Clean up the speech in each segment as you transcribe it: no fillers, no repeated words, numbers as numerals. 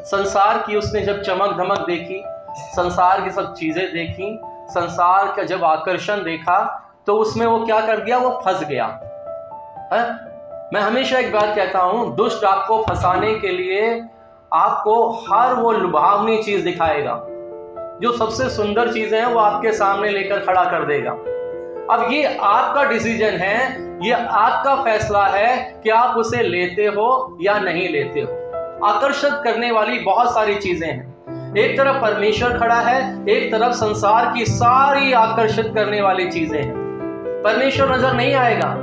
संसार की उसने जब चमक धमक देखी, संसार की सब चीज़ें देखी, संसार का जब आकर्षण देखा, तो उसमें वो क्या कर गया, वो फंस गया है। मैं हमेशा एक बात कहता हूँ, दुष्ट आपको फंसाने के लिए आपको हर वो लुभावनी चीज़ दिखाएगा, जो सबसे सुंदर चीज़ें हैं वो आपके सामने लेकर खड़ा कर देगा। अब ये आपका डिसीजन है, ये आपका फैसला है कि आप उसे लेते हो या नहीं लेते हो। आकर्षित करने वाली बहुत सारी चीजें हैं, एक तरफ परमेश्वर खड़ा है, एक तरफ संसार की सारी आकर्षित करने वाली चीजें हैं। परमेश्वर नजर नहीं आएगा,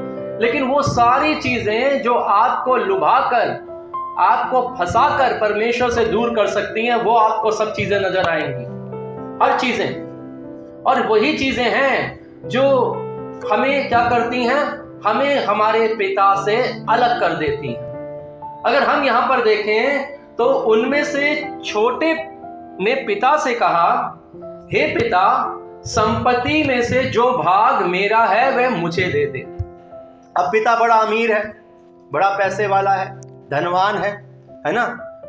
लेकिन वो सारी चीजें जो आपको लुभाकर, आपको फंसाकर परमेश्वर से दूर कर सकती हैं, वो आपको सब चीजें नजर आएंगी, हर चीजें। और वही चीजें हैं जो हमें क्या करती हैं, हमें हमारे पिता से अलग कर देती हैं। अगर हम यहां पर देखें तो उनमें से छोटे ने पिता से कहा, हे पिता, संपत्ति में से जो भाग मेरा है वह मुझे दे दे। अब पिता बड़ा अमीर है, बड़ा पैसे वाला है, धनवान है ना।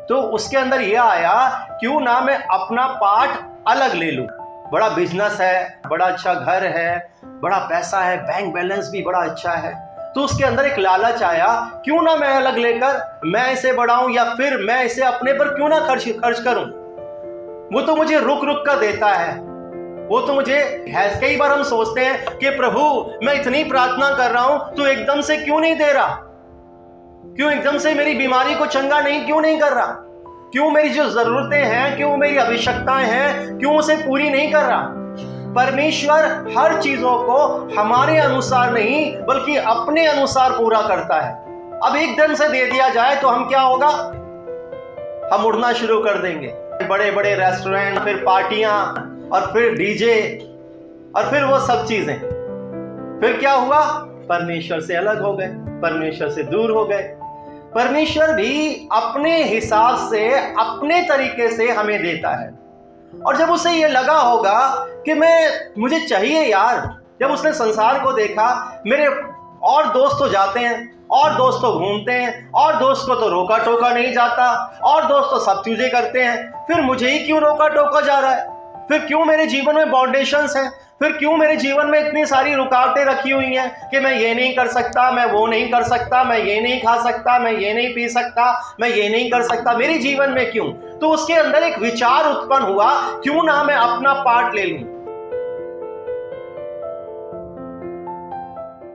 तो उसके अंदर यह आया, क्यों ना मैं अपना पार्ट अलग ले लूं। बड़ा बिजनेस है, बड़ा अच्छा घर है, बड़ा पैसा है, बैंक बैलेंस भी बड़ा अच्छा है। तो उसके अंदर एक लालच आया, क्यों ना मैं अलग लेकर मैं इसे बढ़ाऊं, या फिर मैं इसे अपने पर क्यों ना खर्च करूं। वो तो मुझे रुक रुक कर देता है, वो तो मुझे है। कई बार हम सोचते हैं कि प्रभु मैं इतनी प्रार्थना कर रहा हूं, तो एकदम से क्यों नहीं दे रहा, क्यों एकदम से मेरी बीमारी को चंगा क्यों नहीं कर रहा, क्यों मेरी जो जरूरतें हैं, क्यों मेरी आवश्यकताएं हैं, क्यों उसे पूरी नहीं कर रहा। परमेश्वर हर चीजों को हमारे अनुसार नहीं बल्कि अपने अनुसार पूरा करता है। अब एकदम से दे दिया जाए तो हम क्या होगा, हम उड़ना शुरू कर देंगे। बड़े बड़े रेस्टोरेंट, फिर पार्टियां, और फिर डीजे, और फिर वो सब चीजें। फिर क्या हुआ, परमेश्वर से अलग हो गए, परमेश्वर से दूर हो गए। परमेश्वर भी अपने हिसाब से, अपने तरीके से हमें देता है। और जब उसे ये लगा होगा कि मुझे चाहिए यार, जब उसने संसार को देखा, मेरे और दोस्त तो जाते हैं, और दोस्त तो घूमते हैं, और दोस्त को तो रोका टोका नहीं जाता, और दोस्त तो सब चीजें करते हैं, फिर मुझे ही क्यों रोका टोका जा रहा है, फिर क्यों मेरे जीवन में बाउंडेशंस हैं, फिर क्यों मेरे जीवन में इतनी सारी रुकावटें रखी हुई हैं कि मैं ये नहीं कर सकता, मैं वो नहीं कर सकता, मैं ये नहीं खा सकता, मैं ये नहीं पी सकता, मैं ये नहीं कर सकता, मेरे जीवन में क्यों। तो उसके अंदर एक विचार उत्पन्न हुआ, क्यों ना मैं अपना पार्ट ले लूं,